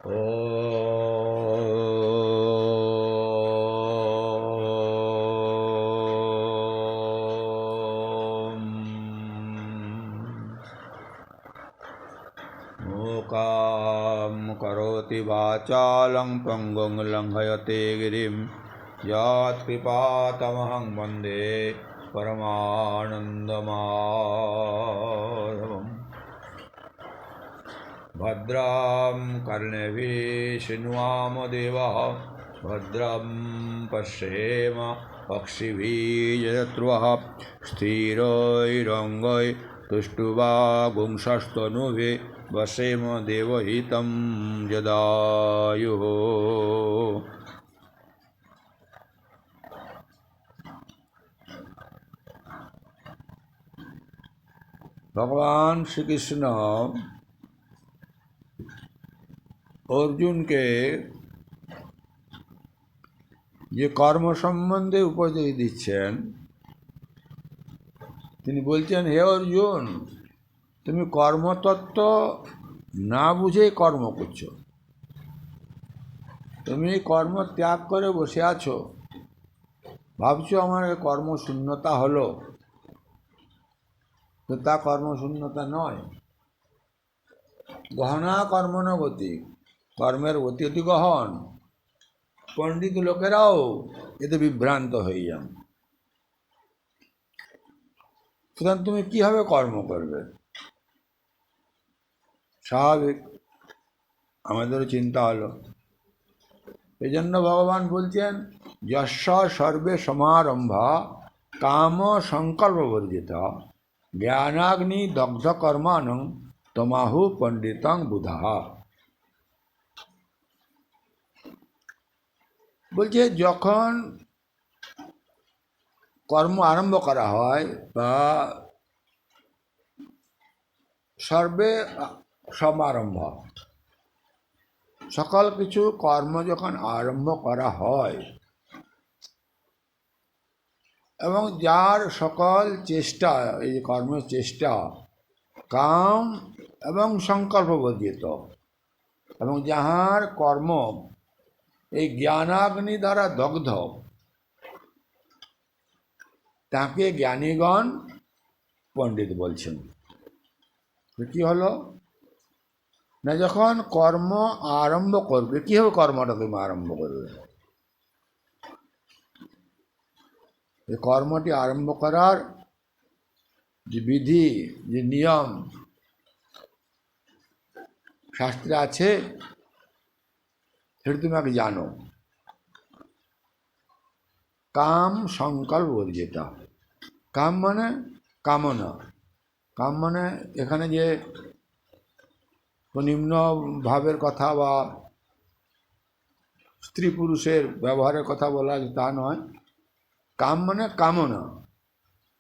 मूकां करोति वाचालं पङ्गुं लङ्घयते गिरिं यत्कृपातमहं वन्दे परमानन्दमाधवम्। भद्रां कर्णेभिः शृण्वाम देवः भद्रं पश्येम पक्षिभिर्यजत्रः स्थिरैरङ्गैस्तुष्टुवागुंसस्तनूभिः वसेम देवहितं जदायुः। भगवान श्री कृष्ण অর্জুনকে যে কর্ম সম্বন্ধে উপদেশ দিচ্ছেন, তিনি বলছেন, হে অর্জুন, তুমি কর্মতত্ত্ব না বুঝেই কর্ম করছো। তুমি কর্ম ত্যাগ করে বসে আছো, ভাবছো আমার কর্মশূন্যতা হলো, তো তা কর্মশূন্যতা নয়। গহনা কর্মণ গতি, কর্মের গতি অতি গহন। পণ্ডিত লোকেরাও এতে বিভ্রান্ত হয়ে যান। সুতরাং তুমি কিভাবে কর্ম করবে? স্বাভাবিক, আমাদেরও চিন্তা হলো। এই জন্য ভগবান বলছেন, যস্য সর্বে সমারম্ভা কাম সংকল্পবর্জিতা জ্ঞানাগ্নি দগ্ধ কর্মাণং তমাহু পণ্ডিতং বুধা। বলছে, যখন কর্ম আরম্ভ করা হয় বা সর্বে সমারম্ভ, সকল কিছু কর্ম যখন আরম্ভ করা হয় এবং যার সকল চেষ্টা, এই কর্মের চেষ্টা কাম এবং সংকল্প বর্জিত, এবং যাহার কর্ম এই জ্ঞানাগ্নি দ্বারা দগ্ধ, তাকে জ্ঞানীগণ পণ্ডিত বলছেন। কি হলো না, যখন কর্ম আরম্ভ করবে, কীভাবে কর্মটা তুমি আরম্ভ করবে? এই কর্মটি আরম্ভ করার যে বিধি, যে নিয়ম শাস্ত্রে আছে, সেটা তুমি আগে জানো। কাম সংকল্প বর্জিতা। কাম মানে কামনা। কাম মানে এখানে যে নিম্ন ভাবের কথা বা স্ত্রী পুরুষের ব্যবহারের কথা বলা তা নয়। কাম মানে কামনা।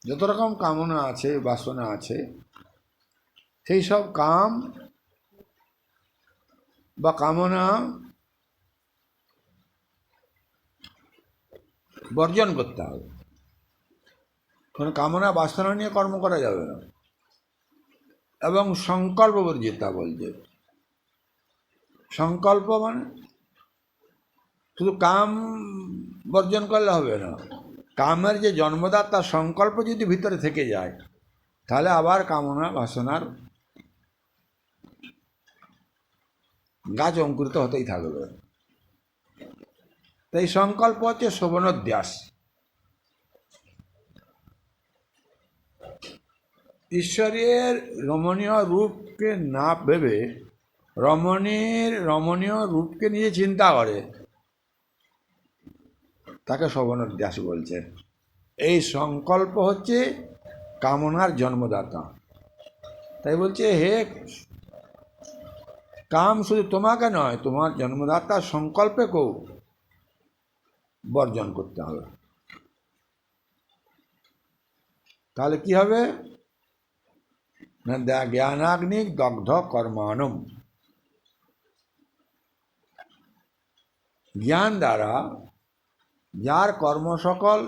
যত রকম কামনা আছে, বাসনা আছে, সেই সব কাম বা কামনা বর্জন করতে হবে। কোনো কামনা বাসনা নিয়ে কর্ম করা যাবে না। এবং সংকল্প বর্জিতা বলছে। সংকল্প মানে শুধু কাম বর্জন করলে হবে না, কামের যে জন্মদাতা সংকল্প যদি ভিতরে থেকে যায়, তাহলে আবার কামনা বাসনার গাছ অঙ্কুরিত হতেই থাকবে। তাই সংকল্প হচ্ছে শোভনোদ্যাস। ঈশ্বরের রমণীয় রূপকে না ভেবে রমণীয় রূপকে নিয়ে চিন্তা করে, তাকে শোভনোদ্যাস বলছে। এই সংকল্প হচ্ছে কামনার জন্মদাতা। তাই বলছে, হে কাম শুধু তোমাকে নয়, তোমার জন্মদাতা সংকল্পকেও বর্জন করতে হবে। তাহলে কি হবে না, জ্ঞানাগ্নি দগ্ধ কর্মাণম। জ্ঞান দ্বারা যার কর্ম সকল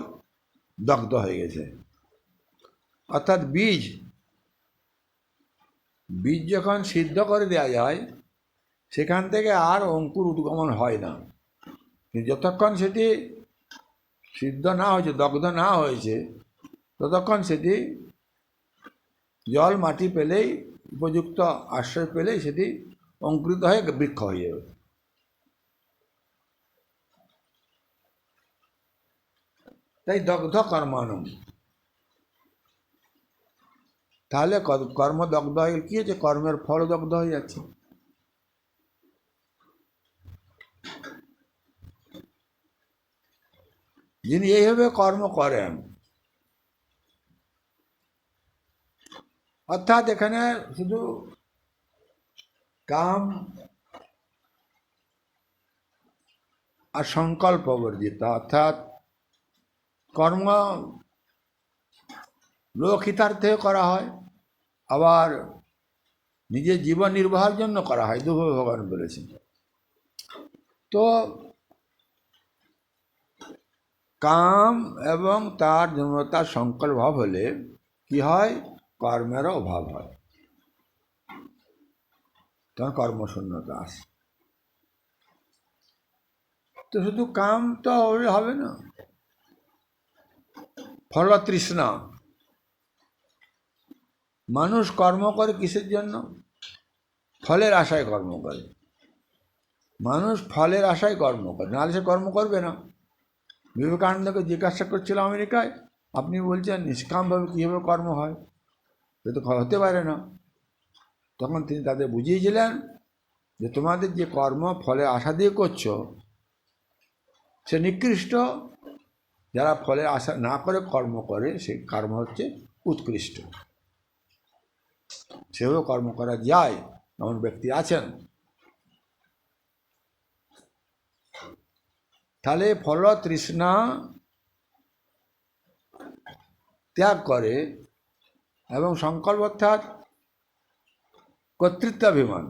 দগ্ধ হয়ে গেছে, অর্থাৎ বীজ যখন সিদ্ধ করে দেওয়া যায়, সেখান থেকে আর অঙ্কুর উদ্গমন হয় না। কিন্তু যতক্ষণ সেটি সিদ্ধ না হয়েছে, দগ্ধ না হয়েছে, ততক্ষণ সেটি জল মাটি পেলেই, উপযুক্ত আশ্রয় পেলেই সেটি অঙ্কুরিত হয়ে বৃক্ষ হয়ে যাবে। তাই দগ্ধ কর্মাণম। তাহলে কর্ম দগ্ধ হয়ে কি হচ্ছে? কর্মের ফল দগ্ধ হয়ে যাচ্ছে। যিনি এইভাবে কর্ম করেন, অর্থাৎ এখানে শুধু কাম আর সংকল্প বর্জিত, অর্থাৎ কর্ম লোকহিতার্থে করা হয়, আবার নিজের জীবন নির্বাহের জন্য করা হয়, দুভাবে ভগবান বলেছেন। তো কাম এবং তার তার সংকল্প ভাব হলে কি হয়? কর্মেরও অভাব হয়, তখন কর্মশূন্যতা আসে। তো শুধু কাম তো হবে না, ফলতৃষ্ণা। মানুষ কর্ম করে কিসের জন্য? ফলের আশায় কর্ম করে। মানুষ ফলের আশায় কর্ম করে, নাহলে সে কর্ম করবে না। বিবেকানন্দকে জিজ্ঞাসা করছিল আমেরিকায়, আপনি বলছেন নিষ্কামভাবে কীভাবে কর্ম হয়? সে তো হতে পারে না। তখন তিনি তাদের বুঝিয়েছিলেন যে তোমাদের যে কর্ম ফলের আশা দিয়ে করছো সে নিকৃষ্ট। যারা ফলের আশা না করে কর্ম করে সেই কর্ম হচ্ছে উৎকৃষ্ট। সেভাবে কর্ম করা যায় এমন ব্যক্তি আছেন। তাহলে ফল তৃষ্ণা ত্যাগ করে এবং সংকল্প অর্থাৎ কর্তৃত্বাভিমান।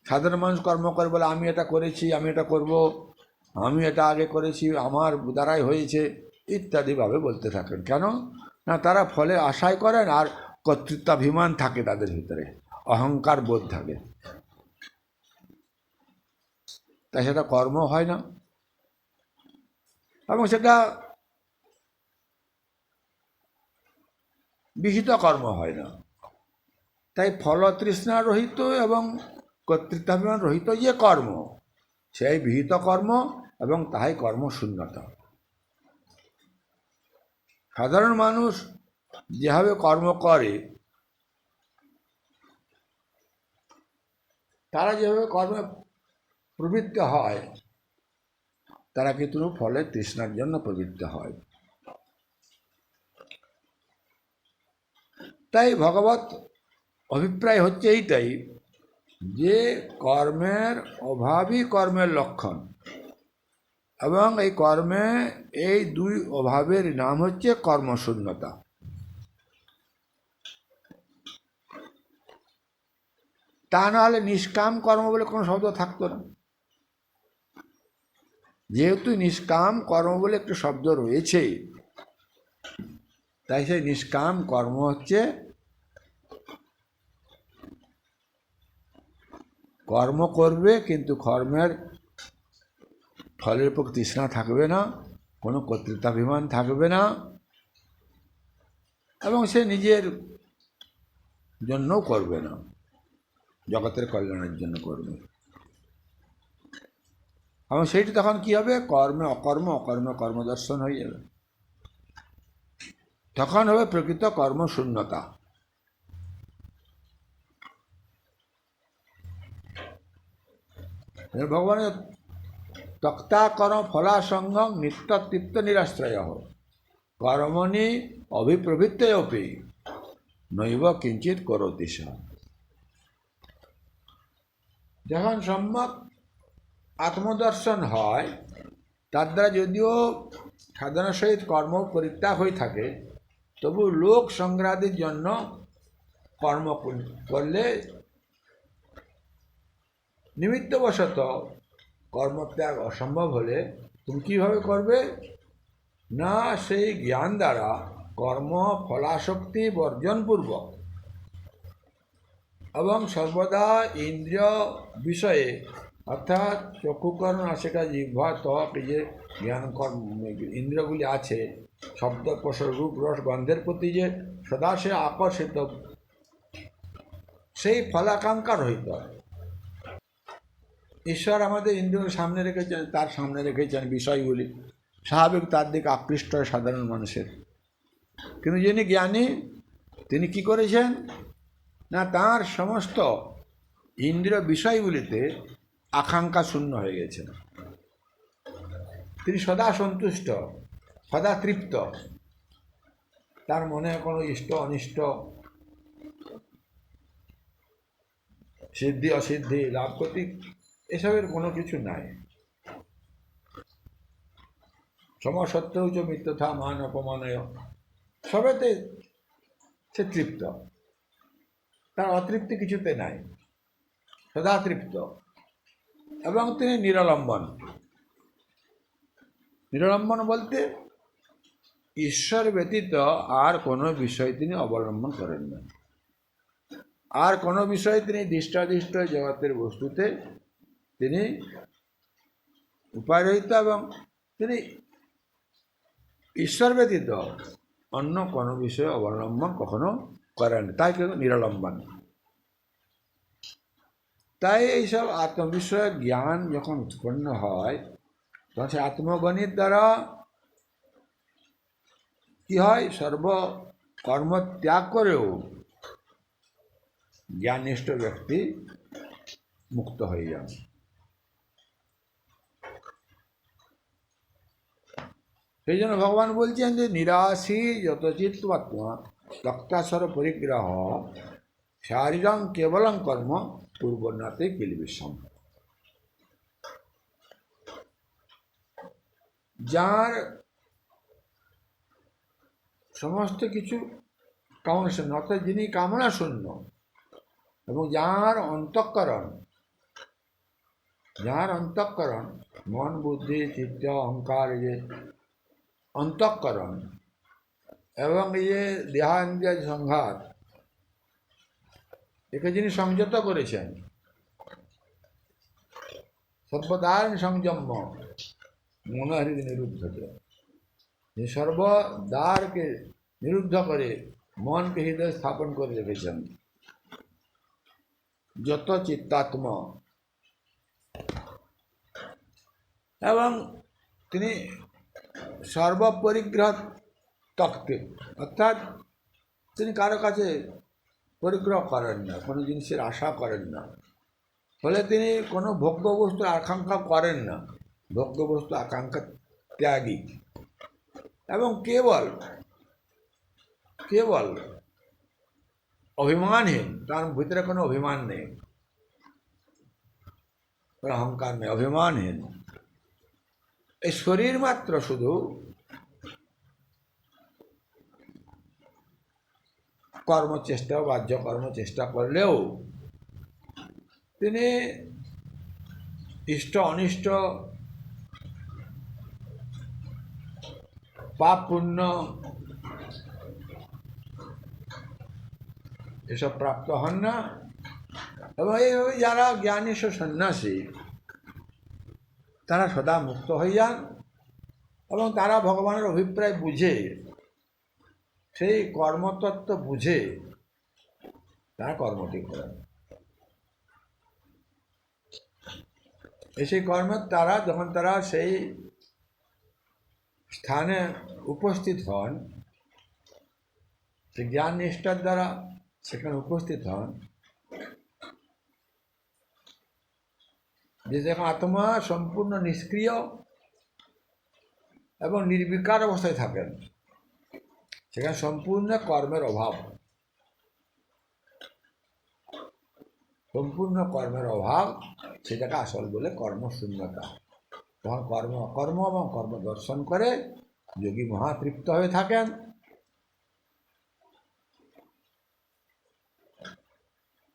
সাধারণ মানুষ কর্ম করে বলে আমি এটা করেছি, আমি এটা করব, আমি এটা আগে করেছি, আমার দ্বারাই হয়েছে ইত্যাদিভাবে বলতে থাকেন। কেন না? তারা ফলে আশায় করেন আর কর্তৃত্বাভিমান থাকে তাদের ভিতরে, অহংকার বোধ থাকে, তাই সেটা কর্ম হয় না এবং সেটা বিহিত কর্ম হয় না। তাই ফলতৃষ্ণা রহিত এবং কর্তৃত্বাভিমান রহিত যে কর্ম, সেই বিহিত কর্ম এবং তাই কর্মশূন্যতা। সাধারণ মানুষ যেভাবে কর্ম করে, তারা যেভাবে কর্মে প্রবৃত্ত হয়, তারা কিন্তু ফলের তৃষ্ণার জন্য প্রবৃত্ত হয়। তাই ভগবত অভিপ্রায় হচ্ছে এইটাই যে কর্মের অভাবই কর্মের লক্ষণ, এবং এই কর্মে এই দুই অভাবের নাম হচ্ছে কর্মশূন্যতা। তা নাহলে নিষ্কাম কর্ম বলে কোনো শব্দ থাকতো না। যেহেতু নিষ্কাম কর্ম বলে একটি শব্দ রয়েছে, তাই সেই নিষ্কাম কর্ম হচ্ছে কর্ম করবে কিন্তু কর্মের ফলের প্রতি তৃষ্ণা থাকবে না, কোনো কর্তৃত্বাভিমান থাকবে না, এবং সে নিজের জন্যও করবে না, জগতের কল্যাণের জন্য করবে। এবং সেইটি তখন কি হবে? কর্মে অকর্ম, অকর্মে কর্মদর্শন হয়ে যাবে। তখন হবে প্রকৃত কর্মশূন্যতা। ভগবানের তক্তা কর্ম ফলাসঙ্গম নিত্য তৃপ্ত নিরাশ্রয় কর্মণি অভিপ্রবৃত্তয়পি নৈব কিঞ্চিত করোতি সা। যখন সম্যক আত্মদর্শন হয়, তার দ্বারা যদিও সাধনার সহিত কর্ম পরিত্যাগ হয়ে থাকে, তবু লোক সংগ্রাদের জন্য কর্ম করলে নিমিত্তবশত কর্মত্যাগ অসম্ভব হলে তুমি কীভাবে করবে? না, সেই জ্ঞান দ্বারা কর্ম ফলাশক্তি বর্জনপূর্বক এবং সর্বদা ইন্দ্রিয় বিষয়ে অর্থাৎ চক্ষুকর্ণ নাসিকা জিহ্বা ত্বক, এই যে জ্ঞান কর্ম ইন্দ্রিয়গুলি আছে, শব্দ স্পর্শ রূপ রস গন্ধের প্রতি যে সদা সে আকর্ষিত, সেই ফলাকাঙ্ক্ষা রহিত। ঈশ্বর আমাদের ইন্দ্রিয়কে সামনে রেখেছেন, তার সামনে রেখেছেন বিষয়গুলি, স্বাভাবিক তার দিকে আকৃষ্ট হয় সাধারণ মানুষের। কিন্তু যিনি জ্ঞানী তিনি কি করেছেন না, তার সমস্ত ইন্দ্রিয় বিষয়গুলিতে আকাঙ্ক্ষা শূন্য হয়ে গেছেন। তিনি সদা সন্তুষ্ট, সদা তৃপ্ত, তার মনে কোনো ইষ্ট অনিষ্ট, সিদ্ধি অসিদ্ধি, লাভ ক্ষতি এসবের কোনো কিছু নাই। সমসত্য উচ্চ মিথ্যথা মান অপমানয়, সবেতে সে তৃপ্ত, তার অতৃপ্তি কিছুতে নাই, সদা তৃপ্ত। এবং তিনি নিরলম্বন। নিরলম্বন বলতে ঈশ্বর ব্যতীত আর কোনো বিষয় তিনি অবলম্বন করেন না, আর কোনো বিষয় তিনি দৃষ্টাদৃষ্ট জগতের বস্তুতে তিনি উপায়রহিত, এবং তিনি ঈশ্বর ব্যতীত অন্য কোনো বিষয় অবলম্বন কখনো করেন, তাই কিন্তু নিরলম্বন। তাই এইসব আত্মবিষয়ক জ্ঞান যখন উৎপন্ন হয়, তখন সে আত্মগণিত দ্বারা কি হয়, সর্বকর্ম ত্যাগ করেও জ্ঞাননিষ্ঠ ব্যক্তি মুক্ত হয়ে যান। সেই জন্য ভগবান বলছেন যে নিরাশী যতচিত্তাত্মা তক্তাস্বর পরিগ্রহ শারীরং কেবলং কর্ম পূর্বনাতে কিলবিষম। যার সমস্ত কিছু কামনা শূন্য, অর্থাৎ যিনি কামনা শূন্য, এবং যার অন্তঃকরণ মন বুদ্ধি চিত্ত অহংকার, এই যে অন্তঃকরণ এবং এই যে দেহান্দ্রিয় সংঘাত, একে যিনি সংযত করেছেন, সর্বদান সংযম মনোহৃদ নিরুদ্ধ, যে সর্বদ্বারকে নিরুদ্ধ করে মনকে হৃদয় স্থাপন করে রেখেছেন। যত চিত্তাত্ম, এবং তিনি সর্বপরিগ্রহ তক্তে, অর্থাৎ তিনি কারো কাছে পরিগ্রহ করেন না, কোনো জিনিসের আশা করেন না, ফলে তিনি কোনো ভোগ্যবস্তুর আকাঙ্ক্ষা করেন না, ভোগ্যবস্তু আকাঙ্ক্ষা ত্যাগী, এবং কেবল অভিমানহীন, তার ভিতরে কোনো অভিমান নেই, কোনো অহংকার নেই, অভিমানহীন। এই শরীর মাত্র শুধু কর্মচেষ্টা, বাহ্য কর্মচেষ্টা করলেও তিনি ইষ্ট অনিষ্ট, পাপ পুণ্য এসব প্রাপ্ত হন না। এবং এইভাবে যারা জ্ঞানী সন্ন্যাসী, তারা সদা মুক্ত হয়ে যান, এবং তারা ভগবানের অভিপ্রায় বুঝে, সেই কর্মতত্ত্ব বুঝে তারা কর্মটি করেন। সেই কর্মের তারা যখন তারা সেই স্থানে উপস্থিত হন, সেই জ্ঞান নিষ্ঠার দ্বারা সেখানে উপস্থিত হন, যে যখন আত্মা সম্পূর্ণ নিষ্ক্রিয় এবং নির্বিকার অবস্থায় থাকেন, সেখানে সম্পূর্ণ কর্মের অভাব, সেটাকে আসল বলে কর্মশূন্যতা। তখন কর্ম এবং কর্ম দর্শন করে যোগী মহাতৃপ্ত হয়ে থাকেন,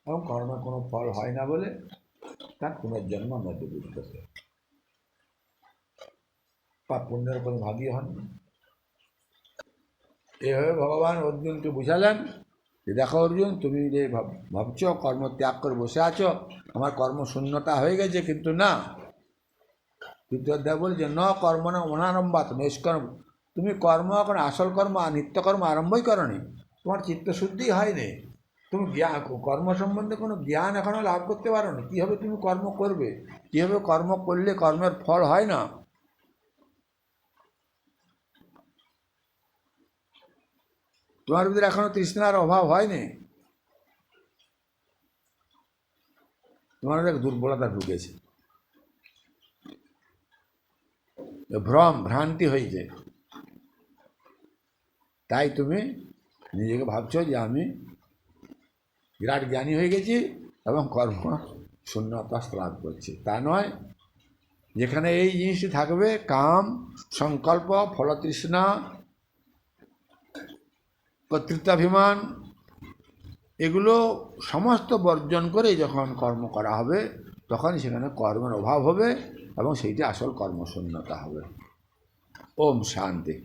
এবং কর্মের কোনো ফল হয় না বলে তার পুনর্জন্ম মধ্যে বুঝতেছে, পাপ পুণ্যের কোনো ভাগী হন। এভাবে ভগবান অর্জুনকে বুঝালেন যে দেখো অর্জুন, তুমি যে ভাবছো কর্ম ত্যাগ করে বসে আছো, আমার কর্মশূন্যতা হয়ে গেছে, কিন্তু না। তৃতীয় বলছে ন কর্ম না অনারম্ভাত নৈষ্কর্ম, তুমি কর্ম এখন আসল কর্ম নিত্যকর্ম আরম্ভই করনি, তোমার চিত্তশুদ্ধি হয়নি, তুমি জ্ঞান কর্ম সম্বন্ধে কোনো জ্ঞান এখনও লাভ করতে পারো না। কীভাবে তুমি কর্ম করবে, কীভাবে কর্ম করলে কর্মের ফল হয় না। তোমার ভিতরে এখনো তৃষ্ণার অভাব হয়নি, তোমার এক দুর্বলতা ঢুকেছে, ভ্রান্তি হয়েছে। তাই তুমি নিজেকে ভাবছো যে আমি বিরাট জ্ঞানী হয়ে গেছি এবং কর্ম শূন্যতা লাভ করছি। তা নয়, যেখানে এই জিনিসটি থাকবে, কাম, সংকল্প, ফলতৃষ্ণা, কর্তৃত্বাভিমান, এগুলো সমস্ত বর্জন করে যখন কর্ম করা হবে, তখন সেখানে কর্মের অভাব হবে এবং সেইটি আসল কর্মশূন্যতা হবে। ওম শান্তি।